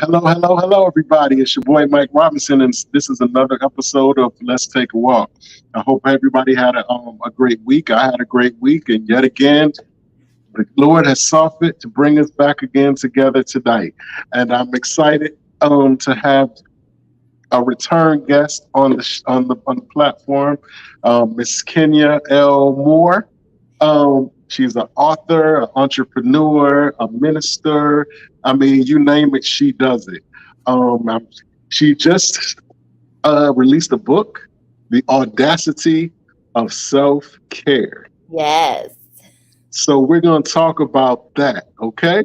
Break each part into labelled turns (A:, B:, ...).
A: Hello, hello, hello, everybody. It's your boy Mike Robinson, and this is another episode of Let's Take a Walk. I hope everybody had a great week. I had a great week, and yet again, the Lord has saw fit to bring us back again together tonight. And I'm excited to have a return guest on the platform, Miss Kenya L. Moore. She's an author, an entrepreneur, a minister. I mean, you name it, she does it. She just released a book, The Audacity of Self-Care.
B: Yes.
A: So we're going to talk about that, okay?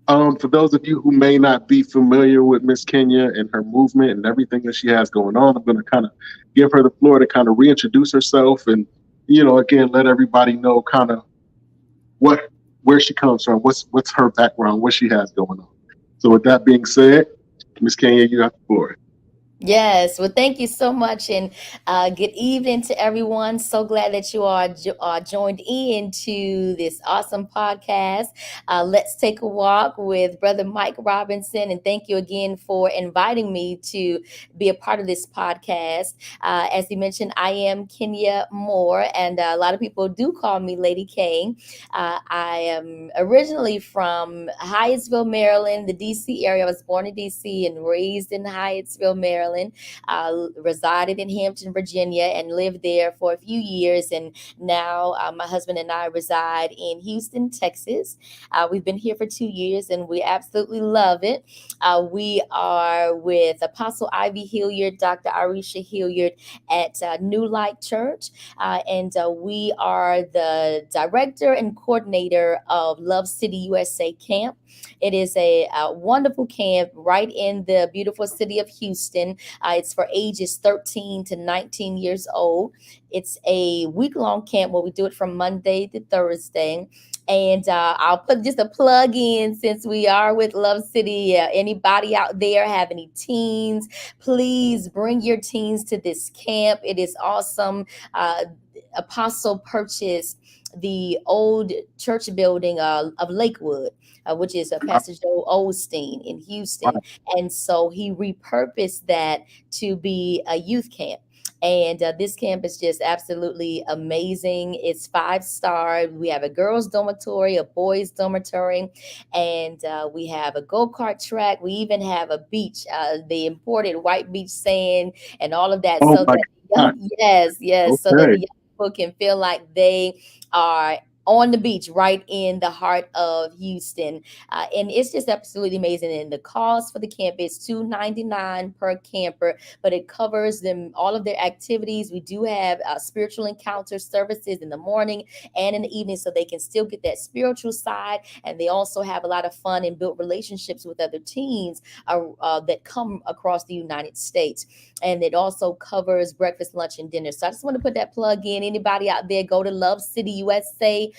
A: For those of you who may not be familiar with Miss Kenya and her movement and everything that she has going on, I'm going to kind of give her the floor to kind of reintroduce herself and, again, let everybody know kind of where she comes from, what's her background, what she has going on. So with that being said, Miss Kenya, you have the floor.
B: Yes. Well, thank you so much. And good evening to everyone. So glad that you are joined in to this awesome podcast. Let's take a walk with Brother Mike Robinson. And thank you again for inviting me to be a part of this podcast. As you mentioned, I am Kenya Moore, and a lot of people do call me Lady K. I am originally from Hyattsville, Maryland, the DC area. I was born in DC and raised in Hyattsville, Maryland. Resided in Hampton, Virginia, and lived there for a few years. And now my husband and I reside in Houston, Texas. We've been here for 2 years, and we absolutely love it. We are with Apostle Ivy Hilliard, Dr. Arisha Hilliard at New Light Church, and we are the director and coordinator of Love City USA Camp. It is a wonderful camp right in the beautiful city of Houston. It's for ages 13 to 19 years old. It's a week-long camp where we do it from Monday to Thursday. And I'll put just a plug in since we are with Love City. Anybody out there have any teens, please bring your teens to this camp. It is awesome. Apostle purchased the old church building of Lakewood, which is Pastor Joe Osteen in Houston. And so he repurposed that to be a youth camp. And this camp is just absolutely amazing. It's 5-star. We have a girls' dormitory, a boys' dormitory, and we have a go-kart track. We even have a beach, the imported white beach sand and all of that.
A: Oh
B: So
A: my
B: that
A: God.
B: yes, so that
A: Okay.
B: the young people can feel like they are on the beach right in the heart of Houston. And it's just absolutely amazing. And the cost for the camp is $299 per camper, but it covers them all of their activities. We do have spiritual encounter services in the morning and in the evening, so they can still get that spiritual side. And they also have a lot of fun and build relationships with other teens that come across the United States. And it also covers breakfast, lunch, and dinner. So I just want to put that plug in. Anybody out there, go to lovecityusa.com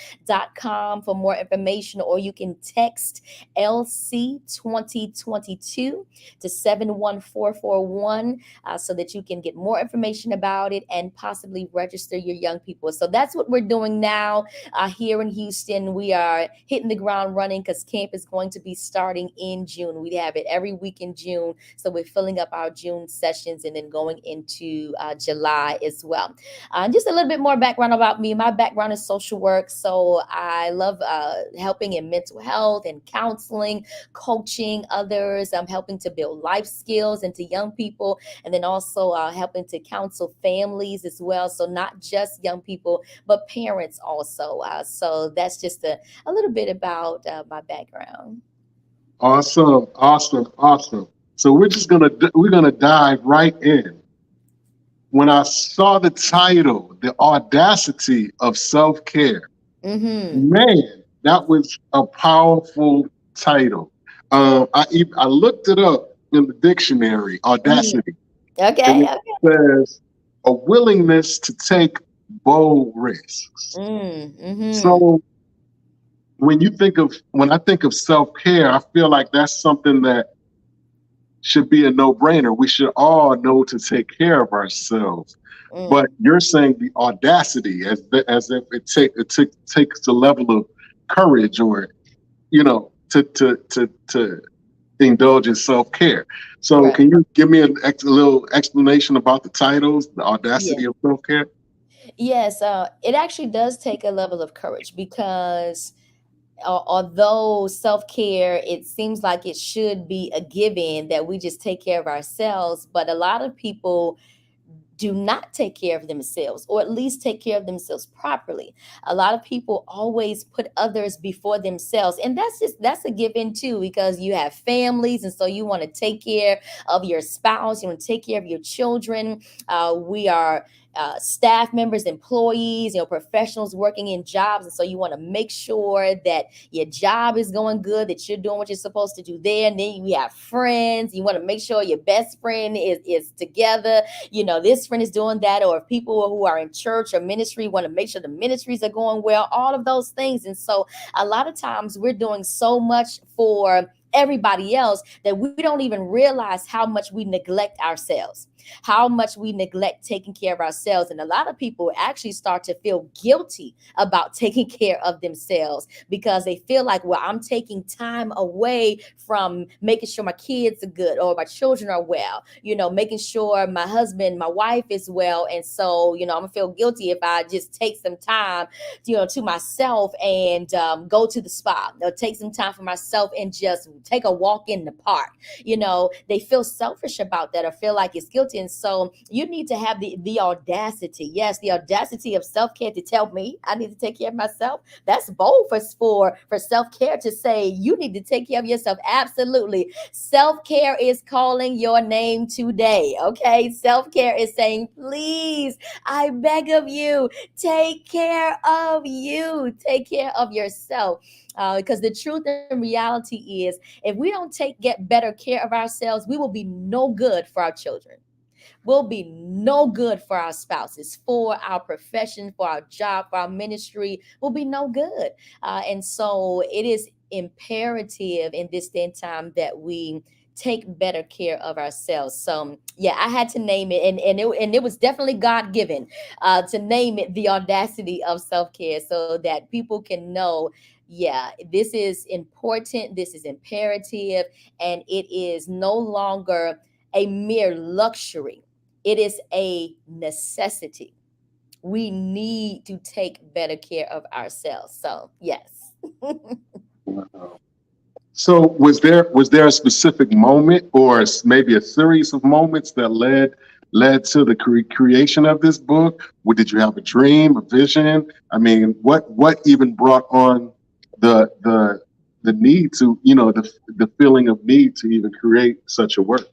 B: for more information, or you can text LC 2022 to 71441 so that you can get more information about it and possibly register your young people. So that's what we're doing now here in Houston. We are hitting the ground running because camp is going to be starting in June. We have it every week in June. So we're filling up our June sessions and then going into July as well. Just a little bit more background about me. My background is social work. So I love helping in mental health and counseling, coaching others. I'm helping to build life skills into young people, and then also helping to counsel families as well. So not just young people, but parents also. So that's just a little bit about my background.
A: Awesome, awesome, awesome. So we're gonna dive right in. When I saw the title, The Audacity of Self-Care,
B: Mm-hmm.
A: man, that was a powerful title. I looked it up in the dictionary,
B: Mm-hmm.
A: audacity, and
B: Okay.
A: it says a willingness to take bold risks.
B: Mm-hmm.
A: So when I think of self-care, I feel like that's something that should be a no-brainer. We should all know to take care of ourselves. But
B: Mm.
A: you're saying the audacity, as if takes a level of courage, or to indulge in self-care. So
B: Right.
A: can you give me a little explanation about the titles, the
B: Yeah.
A: audacity of self-care?
B: Yes. It actually does take a level of courage because although self-care, it seems like it should be a given that we just take care of ourselves, but a lot of people do not take care of themselves, or at least take care of themselves properly. A lot of people always put others before themselves, and that's a given too, because you have families, and so you want to take care of your spouse, you want to take care of your children. We are staff members, employees, professionals working in jobs, and so you want to make sure that your job is going good, that you're doing what you're supposed to do there. And then you have friends, you want to make sure your best friend is together, this friend is doing that, or if people who are in church or ministry want to make sure the ministries are going well, all of those things. And so a lot of times we're doing so much for everybody else that we don't even realize how much we neglect ourselves, how much we neglect taking care of ourselves. And a lot of people actually start to feel guilty about taking care of themselves because they feel like, well, I'm taking time away from making sure my kids are good or my children are well, making sure my husband, my wife is well. And so, I'm gonna feel guilty if I just take some time, to myself and go to the spa, or take some time for myself and just take a walk in the park. They feel selfish about that or feel like it's guilty. And so you need to have the audacity, yes, the audacity of self-care to tell me I need to take care of myself. That's bold for self-care to say you need to take care of yourself. Absolutely. Self-care is calling your name today. Okay. Self-care is saying, please, I beg of you, take care of you, take care of yourself. Because the truth and reality is, if we don't get better care of ourselves, we will be no good for our children, will be no good for our spouses, for our profession, for our job, for our ministry, will be no good. And so it is imperative in this day and time that we take better care of ourselves. So yeah, I had to name it, and it was definitely God given to name it the audacity of self-care, so that people can know, yeah, this is important, this is imperative, and it is no longer a mere luxury. It is a necessity. We need to take better care of ourselves. So, yes.
A: Wow. So was there a specific moment or maybe a series of moments that led to the creation of this book? Or did you have a dream, a vision? I mean, what even brought on the the need to, the feeling of need to even create such a work?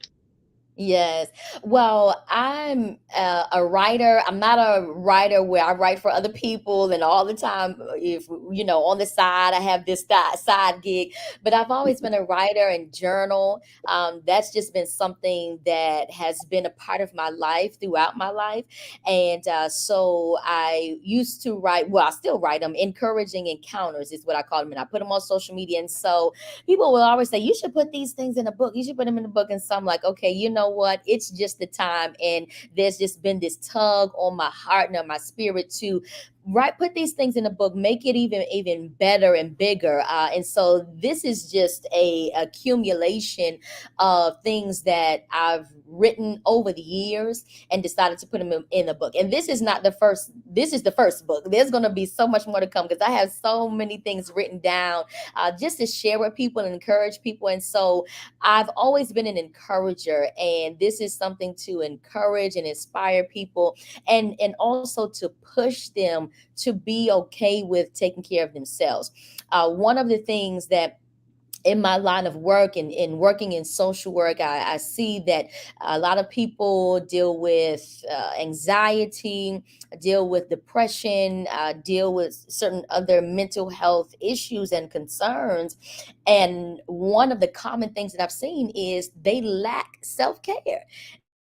B: Yes. Well, I'm a writer. I'm not a writer where I write for other people and all the time. If on the side, I have this side gig, but I've always been a writer and journal. That's just been something that has been a part of my life throughout my life. And so I used to write. Well, I still write them. Encouraging encounters is what I call them, and I put them on social media. And so people will always say, you should put these things in a book. You should put them in a book. And so I'm like, okay, you know what? It's just the time. And there's just been this tug on my heart and on my spirit to put these things in a book, make it even better and bigger. And so this is just a accumulation of things that I've written over the years and decided to put them in a book. And this is not the first, this is the first book. There's going to be so much more to come because I have so many things written down just to share with people and encourage people. And so I've always been an encourager, and this is something to encourage and inspire people, and also to push them to be okay with taking care of themselves. One of the things that in my line of work and in working in social work, I see that a lot of people deal with anxiety, deal with depression, deal with certain other mental health issues and concerns. And one of the common things that I've seen is they lack self care.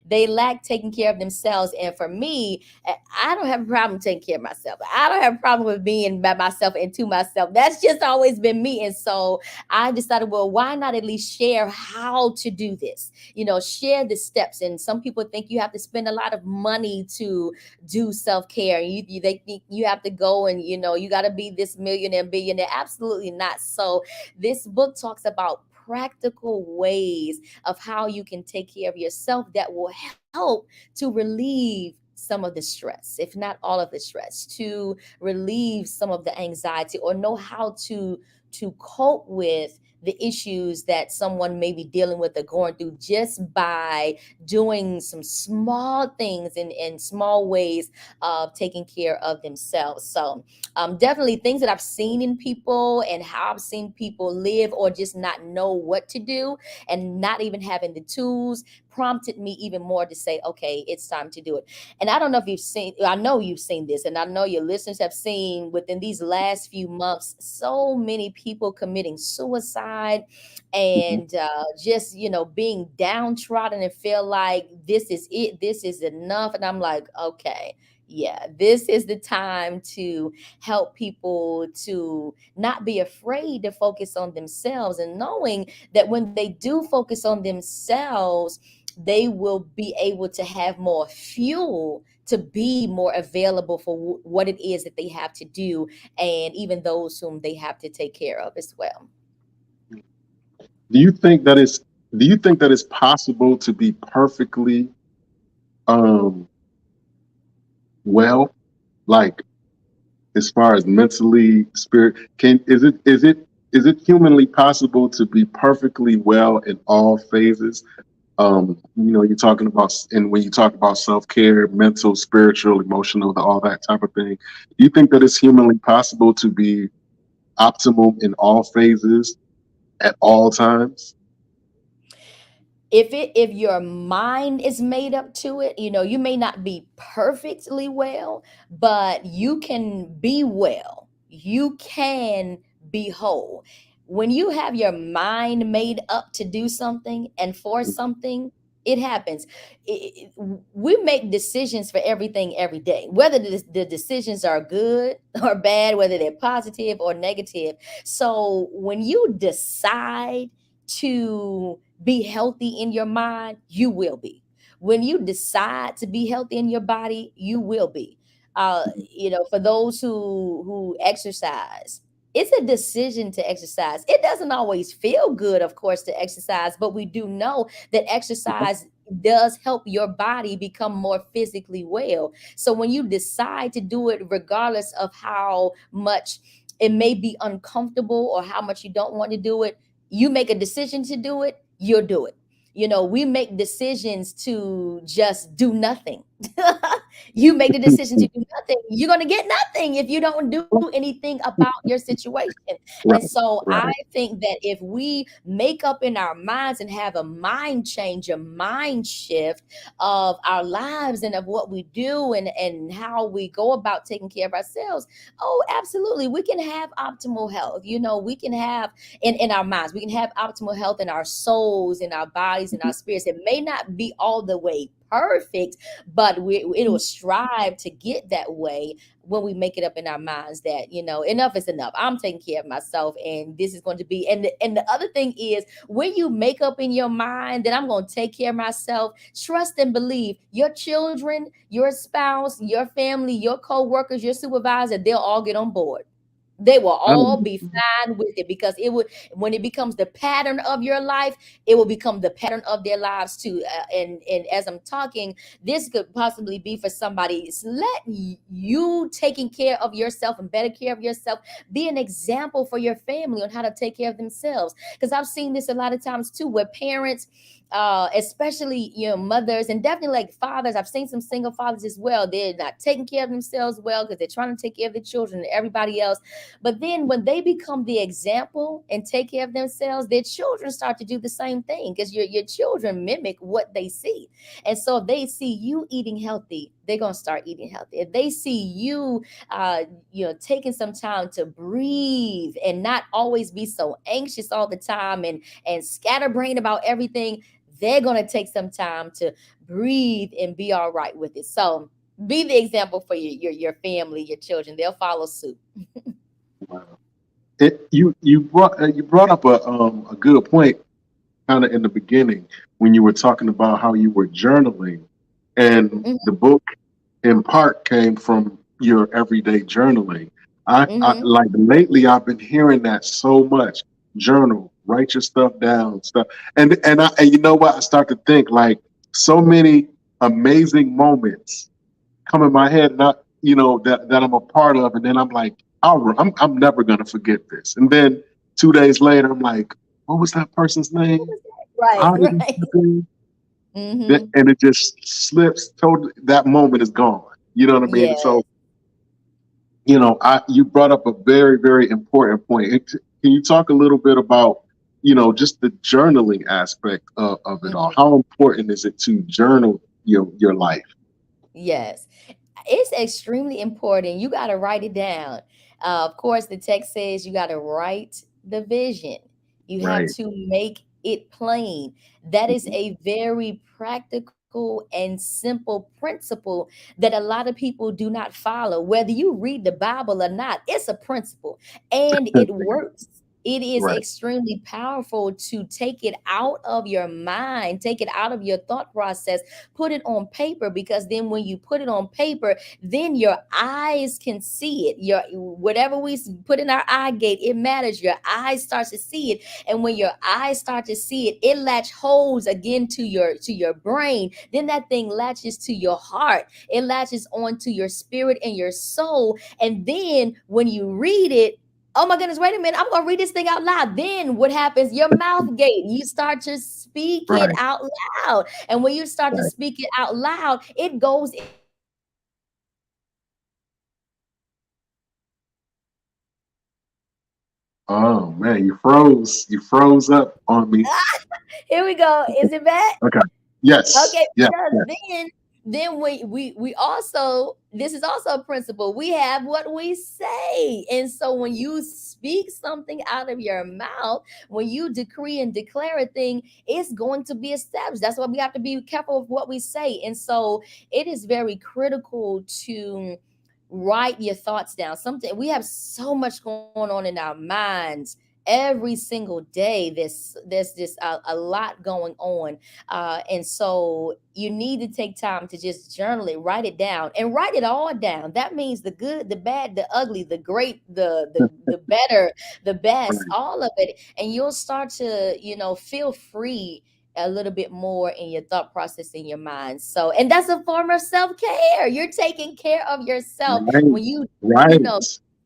B: They lack taking care of themselves. And for me, I don't have a problem taking care of myself. I don't have a problem with being by myself and to myself. That's just always been me. And so I decided, well, why not at least share how to do this? Share the steps. And some people think you have to spend a lot of money to do self care. They think you have to go and you got to be this millionaire, billionaire. Absolutely not. So this book talks about practical ways of how you can take care of yourself that will help to relieve some of the stress, if not all of the stress, to relieve some of the anxiety, or know how to cope with the issues that someone may be dealing with or going through, just by doing some small things in small ways of taking care of themselves. So definitely things that I've seen in people and how I've seen people live, or just not know what to do and not even having the tools, prompted me even more to say, okay, it's time to do it. And I don't know if you've seen, I know you've seen this, and I know your listeners have seen within these last few months, so many people committing suicide
A: Mhm.
B: and just, being downtrodden and feel like this is it, this is enough. And I'm like, okay, yeah, this is the time to help people to not be afraid to focus on themselves, and knowing that when they do focus on themselves, they will be able to have more fuel to be more available for what it is that they have to do, and even those whom they have to take care of as well.
A: Do you think that it's do you think that it's possible to be perfectly um well, like as far as mentally, spirit, can is it humanly possible to be perfectly well in all phases? You're talking about, and when you talk about self-care, mental, spiritual, emotional, all that type of thing, do you think that it's humanly possible to be optimal in all phases at all times?
B: If your mind is made up to it, you may not be perfectly well, but you can be well, you can be whole. When you have your mind made up to do something and for something, it happens. We make decisions for everything every day, whether the decisions are good or bad, whether they're positive or negative. So when you decide to be healthy in your mind, you will be. When you decide to be healthy in your body, you will be. For those who exercise, it's a decision to exercise. It doesn't always feel good, of course, to exercise, but we do know that exercise does help your body become more physically well. So when you decide to do it, regardless of how much it may be uncomfortable or how much you don't want to do it, you make a decision to do it, you'll do it. We make decisions to just do nothing. You make the decision to do nothing, you're going to get nothing if you don't do anything about your situation. And
A: Right,
B: so I
A: right.
B: think that if we make up in our minds and have a mind change, a mind shift of our lives and of what we do and how we go about taking care of ourselves, oh, absolutely, we can have optimal health. We can have in our minds, we can have optimal health in our souls, in our bodies, in our spirits. It may not be all the way perfect, but it will strive to get that way when we make it up in our minds that enough is enough. I'm taking care of myself, and this is going to be. And the other thing is, when you make up in your mind that I'm going to take care of myself, trust and believe your children, your spouse, your family, your co-workers, your supervisor, they'll all get on board. They will
A: I
B: all be fine with it, because it would, when it becomes the pattern of your life, it will become the pattern of their lives too. And as I'm talking, this could possibly be for somebody. Let you taking care of yourself and better care of yourself be an example for your family on how to take care of themselves. Because I've seen this a lot of times too, where parents, especially mothers, and definitely like fathers, I've seen some single fathers as well, they're not taking care of themselves well because they're trying to take care of the children and everybody else. But then when they become the example and take care of themselves, their children start to do the same thing, because your children mimic what they see. And so if they see you eating healthy, they're going to start eating healthy. If they see you, taking some time to breathe and not always be so anxious all the time and scatterbrained about everything, they're going to take some time to breathe and be all right with it. So be the example for your family, your children. They'll follow suit.
A: Wow. You brought up a good point kind of in the beginning when you were talking about how you were journaling, and
B: Hmm.
A: the book in part came from your everyday journaling. I
B: Hmm.
A: like lately I've been hearing that so much. Journal, Write your stuff down, stuff. And you know what? I start to think like so many amazing moments come in my head, not that I'm a part of, and then I'm like, I'm never gonna forget this. And then 2 days later, I'm like, what was that person's
B: What
A: name?
B: was that? Right,
A: How did it
B: right.
A: happen?
B: Mm-hmm.
A: And it just slips. Totally, that moment is gone. You know what I mean? And
B: Yeah.
A: so, you brought up a very, very important point. Can you talk a little bit about, just the journaling aspect of it all?
B: Mhm.
A: How important is it to journal your life?
B: Yes. It's extremely important. You got to write it down. Of course, the text says you got to write the vision. You have
A: Right.
B: to make it plain. That is
A: Mhm.
B: a very practical and simple principle that a lot of people do not follow. Whether you read the Bible or not, it's a principle and it works. It is
A: Right.
B: extremely powerful to take it out of your mind, take it out of your thought process, put it on paper, because then when you put it on paper, then your eyes can see it. Your whatever we put in our eye gate, it matters. Your eyes start to see it, and when your eyes start to see it, it latch holds again to your brain. Then that thing latches to your heart. It latches onto your spirit and your soul. And then when you read it, oh my goodness, wait a minute, I'm gonna read this thing out loud. Then what happens? Your mouth gate, you start to speak it
A: Right.
B: out loud. And when you start to
A: Right.
B: speak it out loud, it goes into your subconscious mind. And then when you speak it out loud, it automatically becomes
A: Oh
B: part
A: man, you
B: of you.
A: froze. You froze up on me.
B: Here we go. Is it back?
A: Okay. Yes.
B: Okay,
A: Yes.
B: because
A: Yes.
B: then we also, this is also a principle. We have what we say. And so when you speak something out of your mouth, when you decree and declare a thing, it's going to be established. That's why we have to be careful of what we say. And so it is very critical to write your thoughts down. Something, we have so much going on in our minds every single day. There's just a lot going on, and so you need to take time to just journal it, write it down, and write it all down. That means the good, the bad, the ugly, the great, the better, the best,
A: Right.
B: all of it, and you'll start to feel free a little bit more in your thought process in your mind. So, and that's a form of self-care. You're taking care of yourself
A: Right.
B: when you know
A: Right.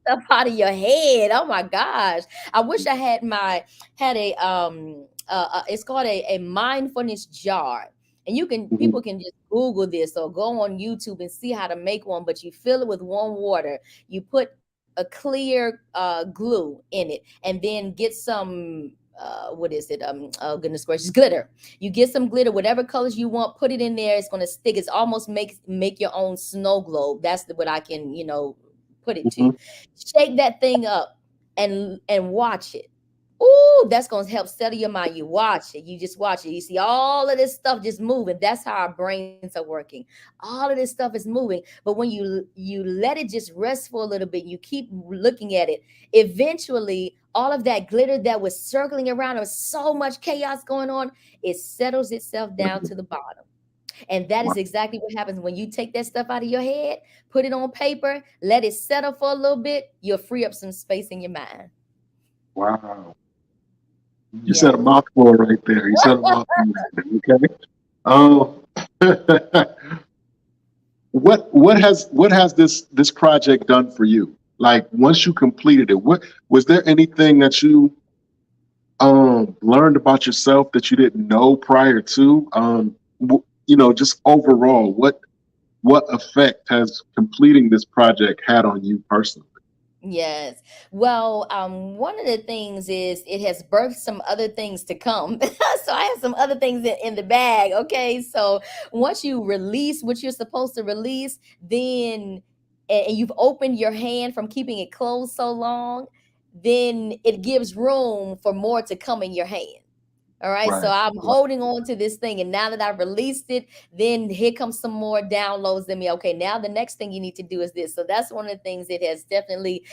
B: stuff out of your head. Oh my gosh. I wish I had a it's called a mindfulness jar. And
A: Mhm.
B: people can just Google this or go on YouTube and see how to make one, but you fill it with warm water. You put a clear glue in it, and then get some what is it? Oh goodness gracious, glitter. You get some glitter, whatever colors you want, put it in there. It's gonna stick. It's almost make your own snow globe. That's what I can put it to.
A: Mhm.
B: Shake that thing up and watch it. Ooh, that's gonna help settle your mind. You watch it, you just watch it. You see all of this stuff just moving. That's how our brains are working. All of this stuff is moving. But when you let it just rest for a little bit, you keep looking at it. Eventually, all of that glitter that was circling around, there was so much chaos going on, it settles itself down to the bottom. And that is
A: Wow.
B: exactly what happens when you take that stuff out of your head, put it on paper, let it settle for a little bit, you'll free up some space in your mind.
A: Wow. You said a
B: Yes.
A: mouthful right there. You said a mouthful right there. Okay. Oh. What has this project done for you? Like once you completed it, what was there anything that you learned about yourself that you didn't know prior to? Just overall, what effect has completing this project had on you personally?
B: Yes. Well, one of the things is it has birthed some other things to come. So I have some other things in the bag. Okay. So once you release what you're supposed to release, then and you've opened your hand from keeping it closed so long, then it gives room for more to come in your hand. All right. So
A: Right.
B: I'm
A: Right.
B: holding on to this thing. And now that I've released it, then here comes some more downloads in me. Okay. Now the next thing you need to do is this. So that's one of the things it has definitely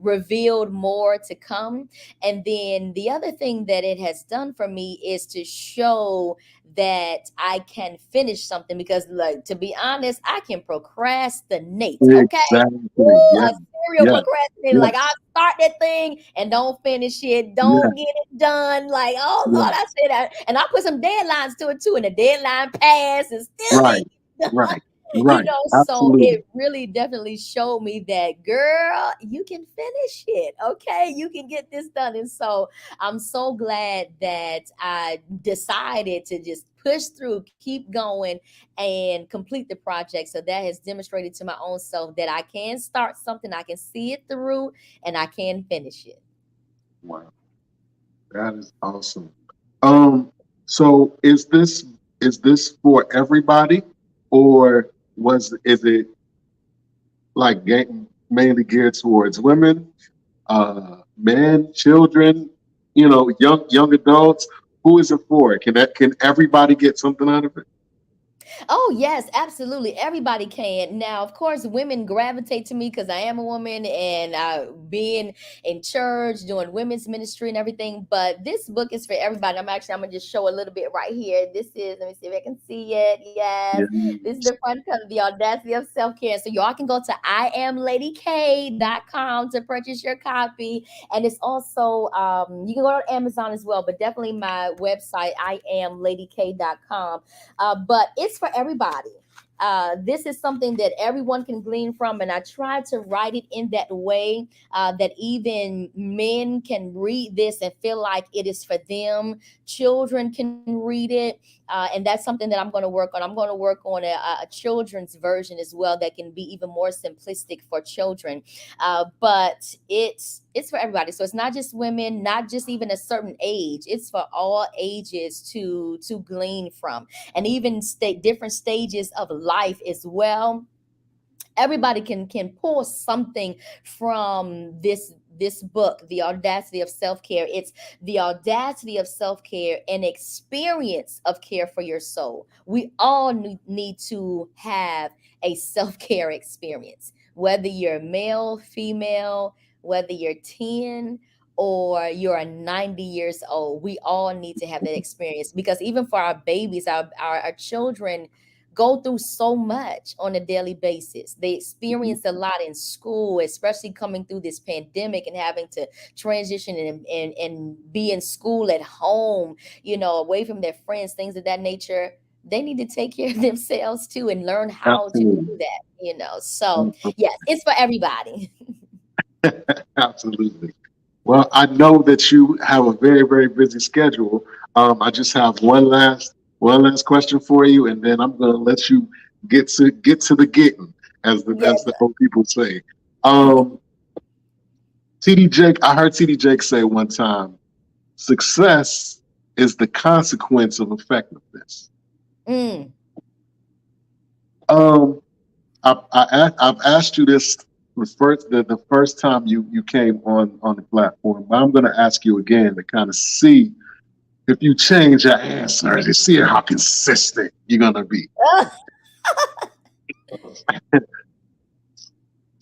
B: revealed more to come. And then the other thing that it has done for me is to show that I can finish something, because, like, to be honest, I can procrastinate. Okay.
A: Exactly.
B: Ooh,
A: Yeah.
B: serial
A: Yes.
B: procrastinator. Like I
A: Yes.
B: start that thing and don't finish it,
A: Yeah.
B: don't get it done. Like, oh
A: Yeah.
B: Lord, I said that. And I put some deadlines to it too, and the deadline passed and still
A: Right.
B: ain't done.
A: Right.
B: You
A: Right.
B: know, so
A: Absolutely.
B: it really definitely showed me that, girl, you can finish it. Okay, you can get this done. And so I'm so glad that I decided to just push through, keep going, and complete the project. So that has demonstrated to my own self that I can start something, I can see it through, and I can finish it.
A: Wow. That is awesome. Um, so is this for everybody, or is it like mainly geared towards women, men, children, young adults? Who is it for? Can everybody get something out of it?
B: Oh, yes, absolutely. Everybody can. Now, of course, women gravitate to me because I am a woman and being in church, doing women's ministry and everything. But this book is for everybody. I'm going to just show a little bit right here. This is, let me see if I can see it. Yes.
A: Yeah.
B: This is the front cover, The Audacity of Self-Care. So y'all can go to iamladyk.com to purchase your copy. And it's also, you can go to Amazon as well, but definitely my website, iamladyk.com. But it's for everybody. This is something that everyone can glean from, and I try to write it in that way that even men can read this and feel like it is for them. Children can read it, and that's something that I'm going to work on. I'm going to work on a children's version as well that can be even more simplistic for children. But it's for everybody. So it's not just women, not just even a certain age. It's for all ages to glean from, and even different stages of life as well. Everybody can pull something from this book, The Audacity of Self-Care. It's the audacity of self-care, an experience of care for your soul. We all need to have a self-care experience, whether you're male, female, whether you're 10 or you're 90 years old. We all need to have that experience, because even for our babies, our children go through so much on a daily basis. They
A: Mhm.
B: experience a lot in school, especially coming through this pandemic and having to transition and be in school at home, away from their friends, things of that nature. They need to take care of themselves too and learn how to do
A: Absolutely.
B: that. So, yes, it's for everybody.
A: Absolutely. Well, I know that you have a very, very busy schedule. I just have one last question for you, and then I'm going to let you get to the getting, as the
B: Yes.
A: as the old people say. Um, TD Jake, I heard TD Jake say one time, success is the consequence of effectiveness.
B: Mm.
A: Um, I've asked you this the first time you came on the platform, but I'm going to ask you again to kind of see if you change your answer to see how consistent you're going to be.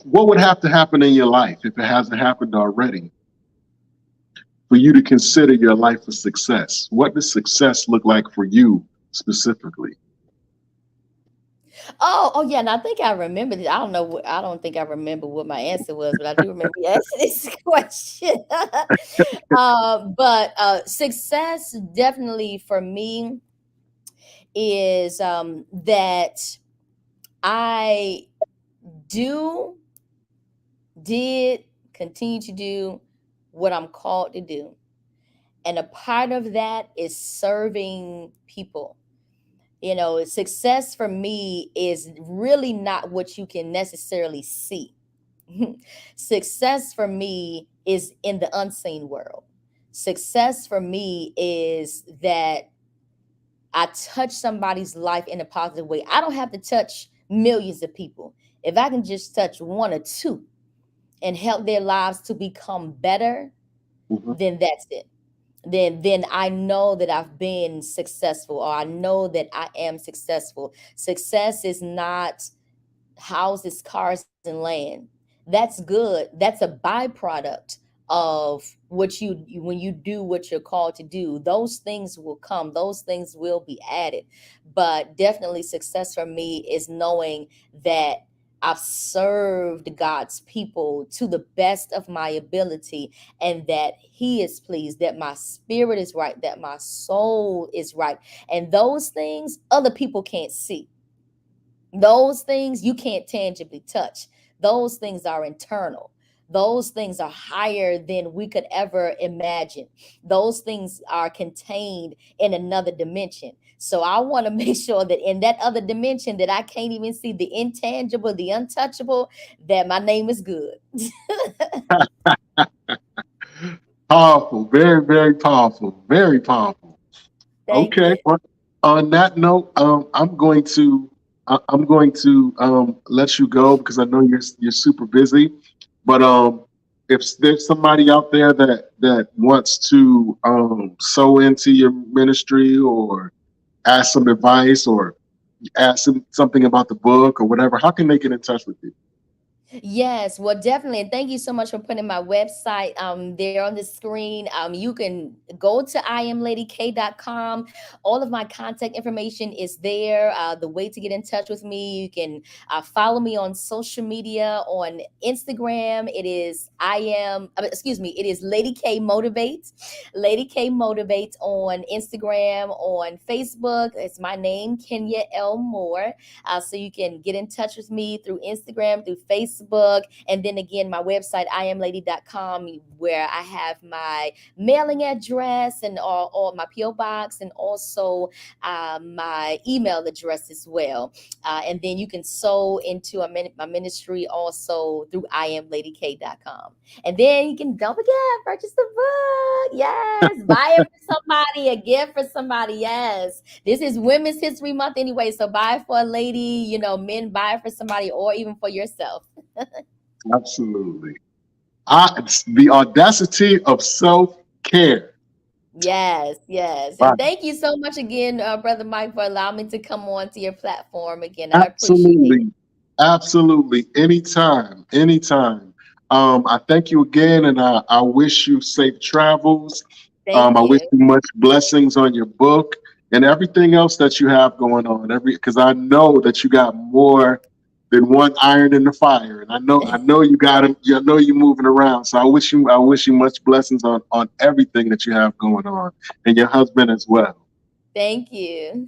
A: What would have to happen in your life, if it hasn't happened already, for you to consider your life a success? What does success look like for you specifically?
B: Oh, yeah, and I think I remember this. I don't know. I don't think I remember what my answer was, but I do remember you asking this question. But success definitely for me is that I do, did, continue to do what I'm called to do. And a part of that is serving people. Success for me is really not what you can necessarily see. Success for me is in the unseen world. Success for me is that I touch somebody's life in a positive way. I don't have to touch millions of people. If I can just touch one or two and help their lives to become better,
A: Mhm.
B: then that's it. Then I know that I've been successful, or I know that I am successful. Success is not houses, cars, and land. That's good. That's a byproduct of when you do what you're called to do. Those things will come. Those things will be added. But definitely success for me is knowing that I've served God's people to the best of my ability, and that He is pleased, that my spirit is right, that my soul is right. And those things other people can't see. Those things you can't tangibly touch. Those things are internal. Those things are higher than we could ever imagine. Those things are contained in another dimension. So I want to make sure that in that other dimension that I can't even see, the intangible, the untouchable, that my name is good.
A: Powerful, very, very powerful, very powerful.
B: Thank
A: Okay.
B: you.
A: Well, on that note, I'm going to let you go because I know you're super busy. But if there's somebody out there that wants to sew into your ministry or ask some advice or ask something about the book or whatever, how can they get in touch with you?
B: Yes, well, definitely. And thank you so much for putting my website there on the screen. You can go to imladyk.com. All of my contact information is there. The way to get in touch with me, you can follow me on social media. On Instagram, it is it is Lady K Motivates. Lady K Motivates on Instagram. On Facebook, it's my name, Kenya L. Moore. So you can get in touch with me through Instagram, through Facebook, and then again, my website, imlady.com, where I have my mailing address and all my P.O. box, and also my email address as well. And then you can sew into my ministry also through imladyk.com. And then you can, don't forget, purchase the book. Yes. Buy it for somebody, a gift for somebody. Yes. This is Women's History Month anyway, so buy it for a lady, men buy it for somebody or even for yourself.
A: Absolutely. It's the Audacity of Self-Care.
B: Yes, yes.
A: Right.
B: And thank you so much again, Brother Mike, for allowing me to come on to your platform again. I appreciate it.
A: Absolutely. Absolutely. Anytime. Anytime. I thank you again and I wish you safe travels.
B: Thank
A: I wish
B: you.
A: you much blessings on your book and everything else that you have going on. Because I know that you got more than one iron in the fire. And I know you got him. I know you're moving around. So I wish you much blessings on everything that you have going on and your husband as well.
B: Thank you.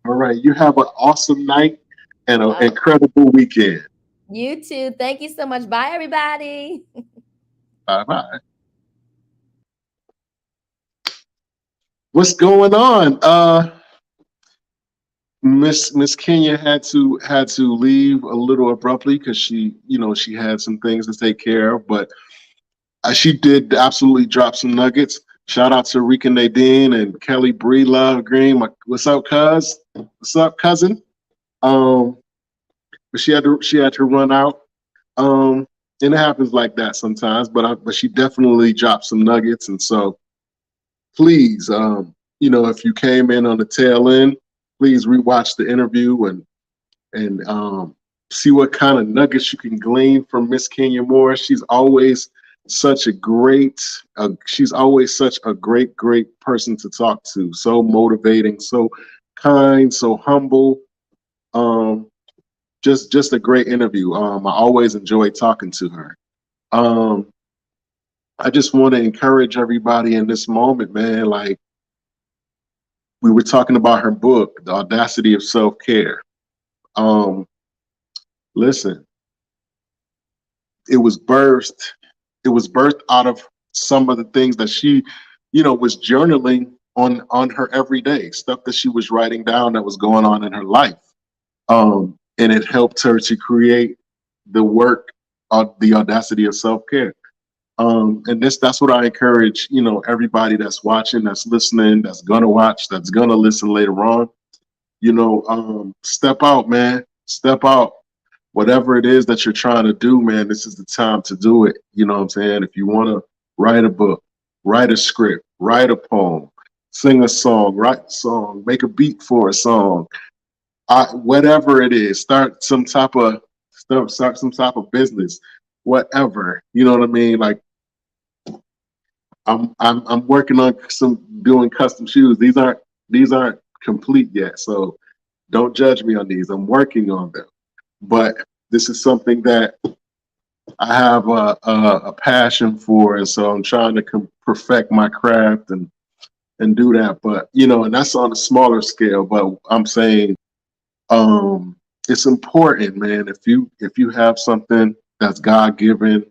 A: All right. You have an awesome night and an
B: Uh,
A: incredible weekend.
B: you too. Thank you so much. Bye, everybody.
A: Bye bye. What's going on? Miss Kenya had to leave a little abruptly because she had some things to take care of, but she did absolutely drop some nuggets. Shout out to Rika Nadine and Kelly Bree Love Green. What's up, cuz? What's up, cousin? Um, but she had to run out. And it happens like that sometimes. But she definitely dropped some nuggets, and so please, if you came in on the tail end, please rewatch the interview and see what kind of nuggets you can glean from Miss Kenya Moore. She's always such a great person to talk to. So motivating, so kind, so humble. Um, just a great interview. I always enjoy talking to her. Um, I just want to encourage everybody in this moment, man. Like, we were talking about her book, The Audacity of Self-Care. Um, Listen, it was birthed. It was birthed out of some of the things that she, was journaling on her everyday stuff that she was writing down that was going on in her life. And it helped her to create the work of The Audacity of Self-Care. And that's what I encourage, everybody that's watching, that's listening, that's gonna watch, that's gonna listen later on. Step out, man. Step out. Whatever it is that you're trying to do, man, this is the time to do it. You know what I'm saying? If you want to write a book, write a script, write a poem, sing a song, write a song, make a beat for a song, whatever it is, start some type of business, whatever. You know what I mean? Like, I'm working on doing custom shoes. These aren't complete yet, so don't judge me on these. I'm working on them. But this is something that I have a passion for, and so I'm trying to perfect my craft and do that. But and that's on a smaller scale. But I'm saying, it's important, man. If you have something that's God given,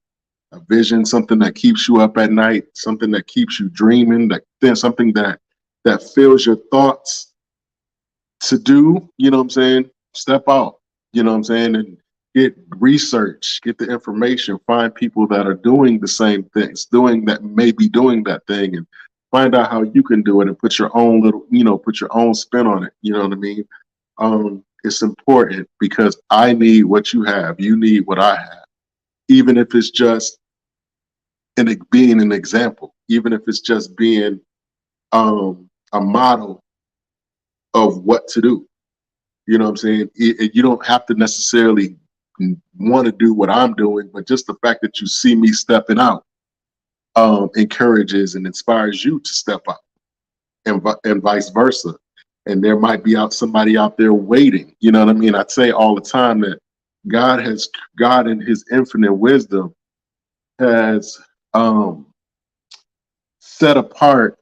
A: a vision, something that keeps you up at night, something that keeps you dreaming, something that fills your thoughts to do, what I'm saying? Step out, what I'm saying? And get research, get the information, find people that are doing the same things, maybe doing that thing, and find out how you can do it and put your own put your own spin on it. You know what I mean? It's important because I need what you have. You need what I have. Even if it's just being an example, even if it's just being a model of what to do. You know what I'm saying? You don't have to necessarily want to do what I'm doing, but just the fact that you see me stepping out encourages and inspires you to step out, and vice versa. And there might be somebody out there waiting. You know what I mean? I say all the time that God in His infinite wisdom has set apart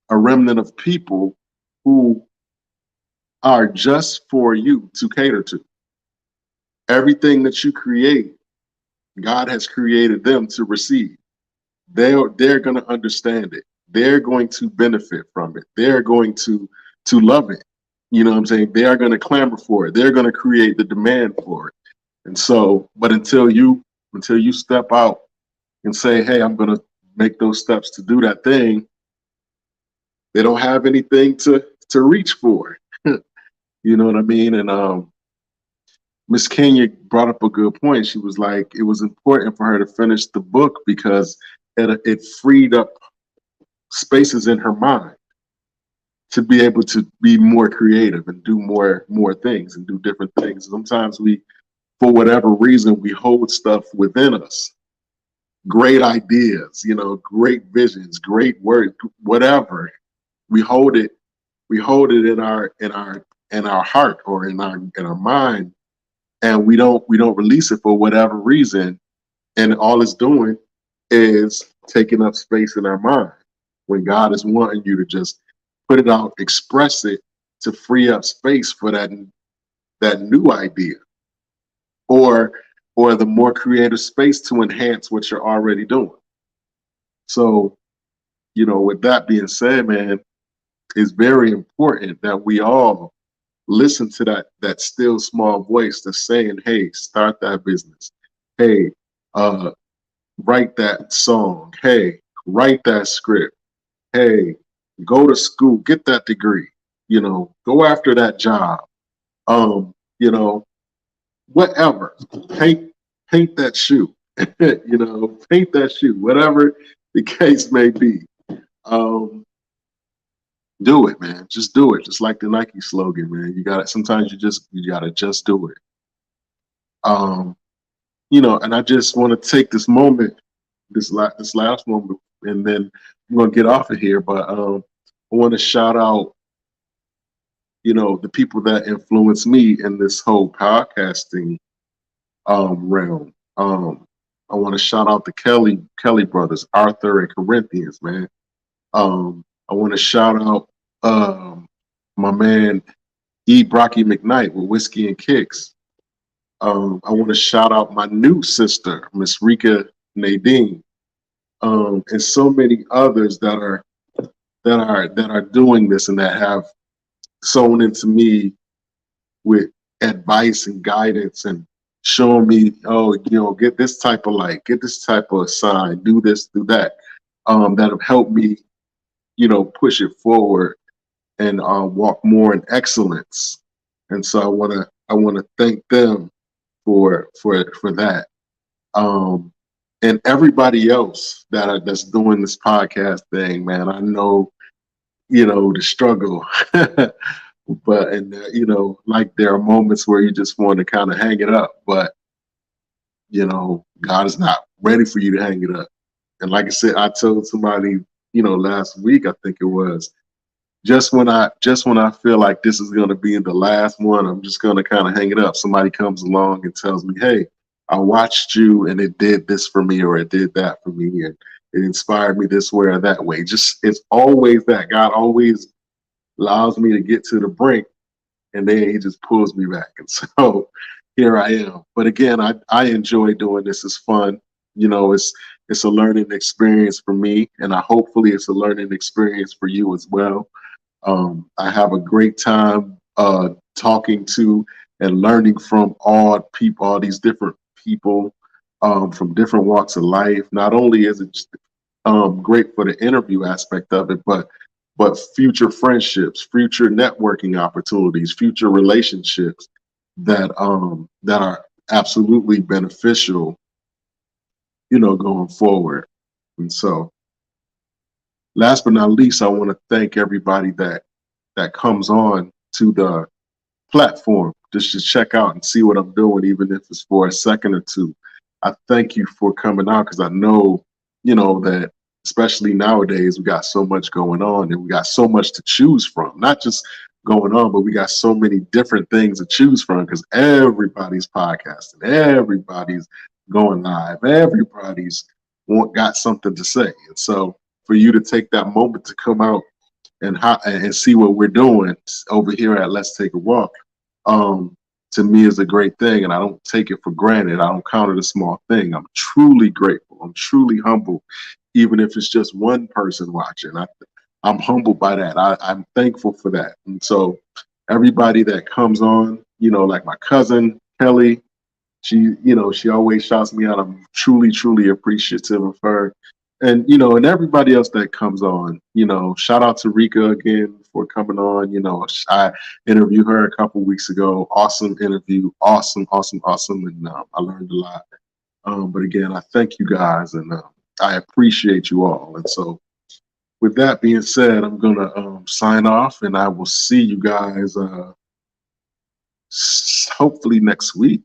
A: a remnant of people who are just for you to cater to. Everything that you create, God has created them to receive. They're going to understand it. They're going to benefit from it. They're going to love it. You know what I'm saying? They are going to clamor for it. They're going to create the demand for it. And so, but until you step out and say, hey, I'm going to make those steps to do that thing, they don't have anything to reach for. You know what I mean? And Miss Kenya brought up a good point. She was like, it was important for her to finish the book because it freed up spaces in her mind to be able to be more creative and do more things and do different things. Sometimes for whatever reason, we hold stuff within us, great ideas, great visions, great work, whatever. We hold it in our heart or in our mind, and we don't release it for whatever reason, and all it's doing is taking up space in our mind when God is wanting you to just put it out, express it, to free up space for that new idea or the more creative space to enhance what you're already doing. So, with that being said, man, it's very important that we all listen to that still small voice that's saying, hey, start that business. Hey, write that song. Hey, write that script. Hey, go to school, get that degree, go after that job. Whatever. Paint that shoe. Paint that shoe, whatever the case may be. Do it, man. Just do it. Just like the Nike slogan, man. Sometimes you gotta just do it. And I just want to take this moment, this last moment, and then I'm gonna get off of here. But I want to shout out, the people that influenced me in this whole podcasting realm. I want to shout out the Kelly brothers, Arthur and Corinthians, man. I want to shout out my man E. Brocky McKnight with Whiskey and Kicks. I want to shout out my new sister, Miss Rika Nadine, and so many others that are doing this and that have sown into me with advice and guidance and showing me, get this type of light, get this type of sign, do this, do that. That have helped me, push it forward and walk more in excellence. And so I wanna thank them for that. And everybody else that's doing this podcast thing, man. I know, the struggle, but like there are moments where you just want to kind of hang it up, but God is not ready for you to hang it up. And like I said, I told somebody, last week, I think it was, just when I feel like this is gonna be the last one, I'm just gonna kind of hang it up. Somebody comes along and tells me, "Hey, I watched you, and it did this for me, or it did that for me, and it inspired me this way or that way." Just it's always that God always allows me to get to the brink, and then He just pulls me back, and so here I am. But again, I enjoy doing this. It's fun. It's a learning experience for me, and I hopefully it's a learning experience for you as well. I have a great time talking to and learning from all these different people from different walks of life. Not only is it just, great for the interview aspect of it, but future friendships, future networking opportunities, future relationships that are absolutely beneficial, going forward. And so, last but not least, I want to thank everybody that comes on to the platform just to check out and see what I'm doing, even if it's for a second or two. I thank you for coming out because I know, that especially nowadays, we got so much going on and we got so much to choose from. Not just going on, but we got so many different things to choose from because everybody's podcasting, everybody's going live, everybody's got something to say. And so for you to take that moment to come out and see what we're doing over here at Let's Take a Walk, to me is a great thing, and I don't take it for granted. I don't count it a small thing. I'm truly grateful. I'm truly humble, even if it's just one person watching. I'm humbled by that. I'm thankful for that. And so everybody that comes on, like my cousin Kelly, she always shouts me out. I'm truly, truly appreciative of her. And everybody else that comes on, shout out to Rika again for coming on. I interviewed her a couple weeks ago. Awesome interview. Awesome, awesome, awesome. And I learned a lot. But again, I thank you guys and I appreciate you all. And so with that being said, I'm going to sign off and I will see you guys hopefully next week.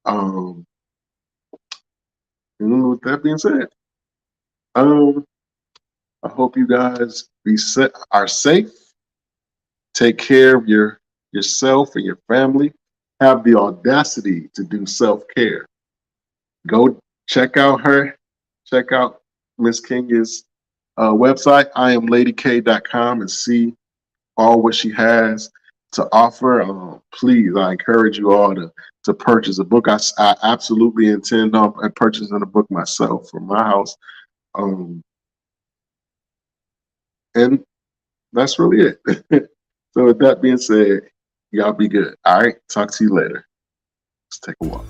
A: And with that being said, I hope you guys are safe. Take care of yourself and your family. Have the audacity to do self-care. Go check out Miss Kenya's website, IamLadyK.com, and see all what she has to offer. Please, I encourage you all to purchase a book. I absolutely intend on purchasing a book myself for my house. And that's really it. So with that being said, y'all be good. All right. Talk to you later. Let's take a walk.